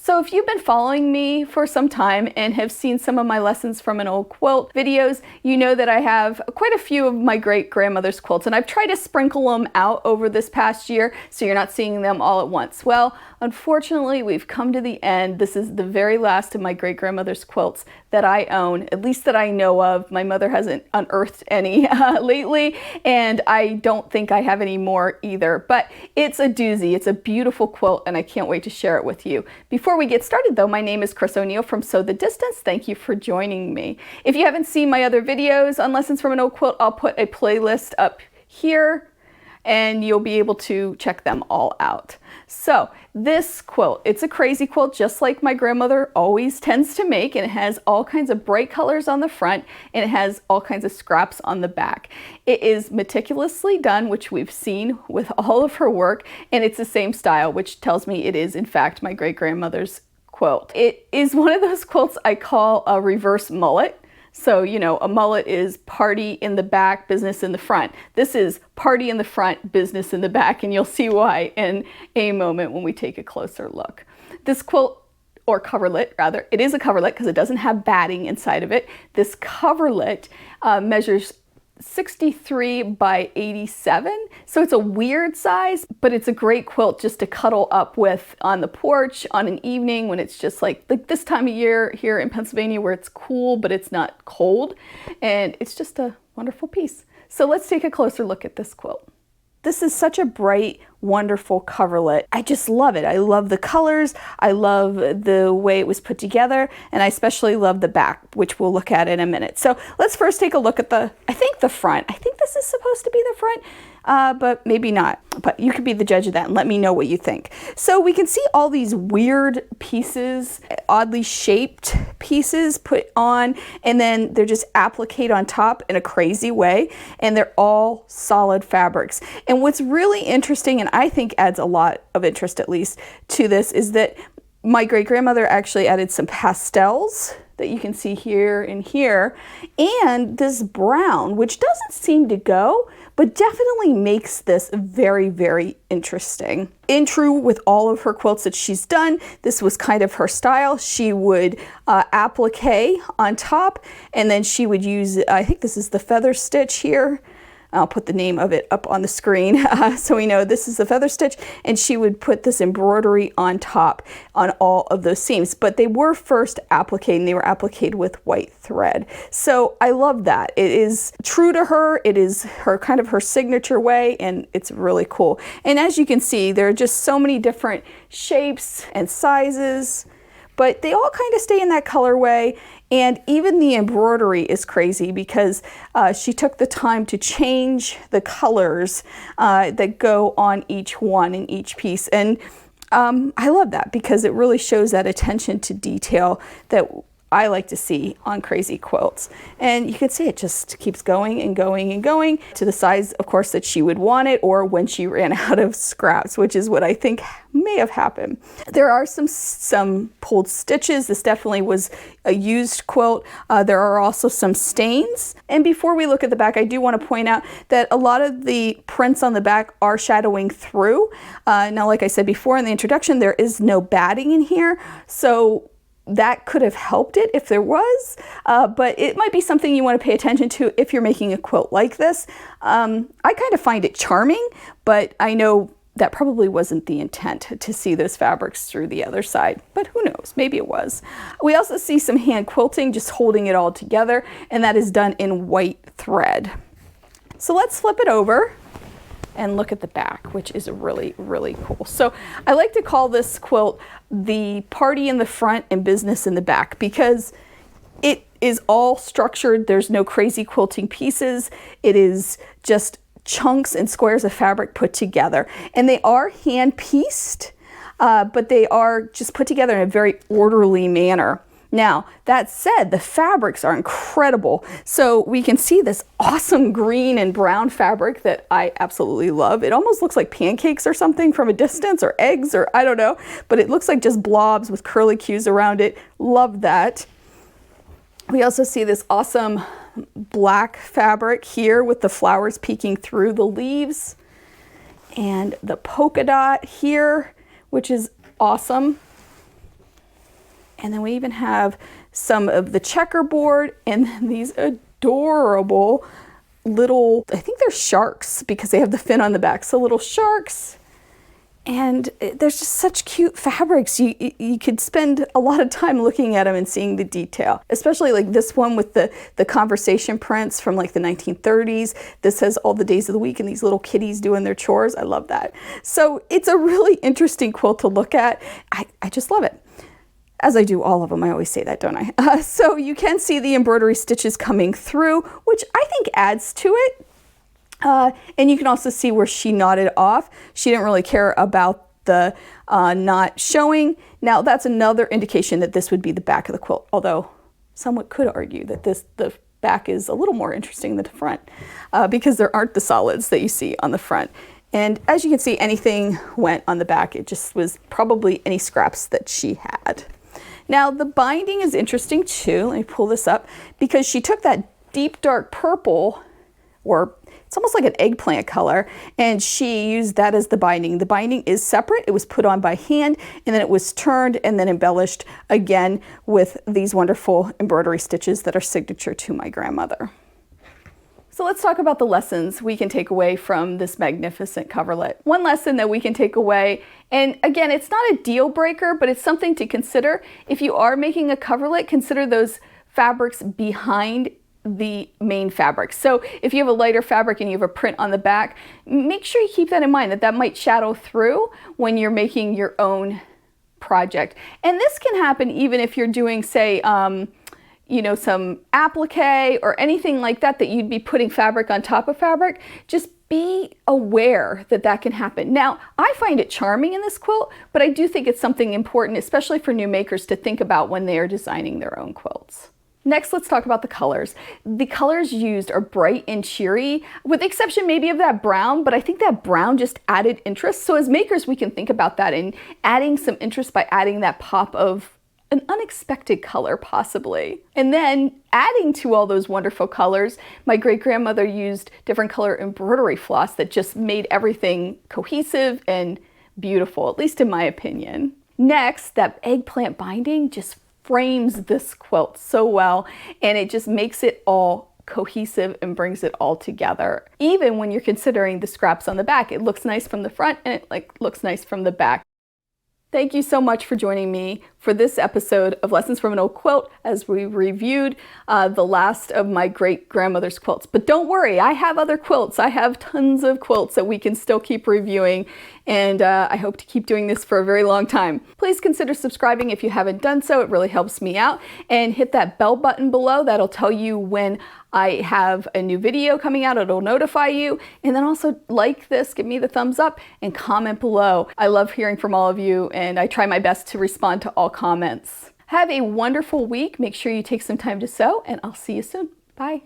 So if you've been following me for some time and have seen some of my lessons from an old quilt videos, you know that I have quite a few of my great-grandmother's quilts, and I've tried to sprinkle them out over this past year so you're not seeing them all at once. Well, unfortunately, we've come to the end. This is the very last of my great-grandmother's quilts that I own, at least that I know of. My mother hasn't unearthed any lately, and I don't think I have any more either, but it's a doozy. It's a beautiful quilt, and I can't wait to share it with you. Before we get started though, my name is Chris O'Neill from Sew the Distance. Thank you for joining me. If you haven't seen my other videos on lessons from an old quilt, I'll put a playlist up here and you'll be able to check them all out. So this quilt, it's a crazy quilt just like my grandmother always tends to make, and it has all kinds of bright colors on the front and it has all kinds of scraps on the back. It is meticulously done, which we've seen with all of her work, and it's the same style, which tells me it is in fact my great-grandmother's quilt. It is one of those quilts I call a reverse mullet. So, you know, a mullet is party in the back, business in the front. This is party in the front, business in the back, and you'll see why in a moment when we take a closer look. This quilt, or coverlet rather, it is a coverlet because it doesn't have batting inside of it. This coverlet measures 63 by 87, so it's a weird size, but it's a great quilt just to cuddle up with on the porch on an evening when it's just like this time of year here in Pennsylvania where it's cool but it's not cold, and it's just a wonderful piece. So let's take a closer look at this quilt. This is such a bright, wonderful coverlet. I just love it. I love the colors. I love the way it was put together. And I especially love the back, which we'll look at in a minute. So let's first take a look at the front. I think this is supposed to be the front, but maybe not. But you could be the judge of that and let me know what you think. So we can see all these weird pieces, oddly shaped pieces put on, and then they're just appliqued on top in a crazy way. And they're all solid fabrics. And what's really interesting, and I think adds a lot of interest at least to this, is that my great-grandmother actually added some pastels that you can see here and here, and this brown, which doesn't seem to go, but definitely makes this very, very interesting. In true with all of her quilts that she's done, this was kind of her style. She would applique on top, and then she would use, I think this is the feather stitch here. I'll put the name of it up on the screen so we know this is the feather stitch, and she would put this embroidery on top on all of those seams, but they were first appliqued, and they were appliqued with white thread. So I love that. It is true to her. It is her kind of her signature way, and it's really cool. And as you can see, there are just so many different shapes and sizes, but they all kind of stay in that colorway. And even the embroidery is crazy because she took the time to change the colors that go on each one in each piece. And I love that because it really shows that attention to detail that I like to see on crazy quilts. And you can see it just keeps going and going and going to the size, of course, that she would want it, or when she ran out of scraps, which is what I think may have happened. There are some pulled stitches. This definitely was a used quilt. There are also some stains. And before we look at the back, I do want to point out that a lot of the prints on the back are shadowing through. Now, like I said before in the introduction, there is no batting in here. So that could have helped it if there was, but it might be something you want to pay attention to if you're making a quilt like this. I kind of find it charming, but I know that probably wasn't the intent to see those fabrics through the other side, but who knows, maybe it was. We also see some hand quilting, just holding it all together, and that is done in white thread. So let's flip it over and look at the back, which is really, really cool. So I like to call this quilt the party in the front and business in the back because it is all structured. There's no crazy quilting pieces. It is just chunks and squares of fabric put together. And they are hand pieced, but they are just put together in a very orderly manner. Now, that said, the fabrics are incredible. So we can see this awesome green and brown fabric that I absolutely love. It almost looks like pancakes or something from a distance, or eggs, or I don't know, but it looks like just blobs with curlicues around it. Love that. We also see this awesome black fabric here with the flowers peeking through the leaves, and the polka dot here, which is awesome. And then we even have some of the checkerboard and then these adorable little, I think they're sharks because they have the fin on the back. So little sharks. And there's just such cute fabrics. You could spend a lot of time looking at them and seeing the detail, especially like this one with the conversation prints from like the 1930s. This has all the days of the week and these little kitties doing their chores. I love that. So it's a really interesting quilt to look at. I just love it. As I do all of them, I always say that, don't I? So you can see the embroidery stitches coming through, which I think adds to it. And you can also see where she knotted off. She didn't really care about the knot showing. Now that's another indication that this would be the back of the quilt, although someone could argue that the back is a little more interesting than the front because there aren't the solids that you see on the front. And as you can see, anything went on the back. It just was probably any scraps that she had. Now the binding is interesting too. Let me pull this up because she took that deep dark purple, or it's almost like an eggplant color, and she used that as the binding. The binding is separate. It was put on by hand, and then it was turned and then embellished again with these wonderful embroidery stitches that are signature to my grandmother. So let's talk about the lessons we can take away from this magnificent coverlet. One lesson that we can take away, and again, it's not a deal breaker, but it's something to consider. If you are making a coverlet, consider those fabrics behind the main fabric. So if you have a lighter fabric and you have a print on the back, make sure you keep that in mind, that might shadow through when you're making your own project. And this can happen even if you're doing, say, you know, some applique or anything like that, that you'd be putting fabric on top of fabric. Just be aware that that can happen. Now, I find it charming in this quilt, but I do think it's something important, especially for new makers, to think about when they are designing their own quilts. Next, let's talk about the colors. The colors used are bright and cheery, with the exception maybe of that brown, but I think that brown just added interest. So as makers, we can think about that and adding some interest by adding that pop of an unexpected color possibly. And then adding to all those wonderful colors, my great-grandmother used different color embroidery floss that just made everything cohesive and beautiful, at least in my opinion. Next, that eggplant binding just frames this quilt so well, and it just makes it all cohesive and brings it all together. Even when you're considering the scraps on the back, it looks nice from the front and it looks nice from the back. Thank you so much for joining me for this episode of Lessons from an Old Quilt as we reviewed the last of my great-grandmother's quilts. But don't worry, I have other quilts. I have tons of quilts that we can still keep reviewing, and I hope to keep doing this for a very long time. Please consider subscribing if you haven't done so. It really helps me out. And hit that bell button below. That'll tell you when I have a new video coming out. It'll notify you. And then also like this, give me the thumbs up, and comment below. I love hearing from all of you, and I try my best to respond to all comments. Have a wonderful week. Make sure you take some time to sew, and I'll see you soon. Bye.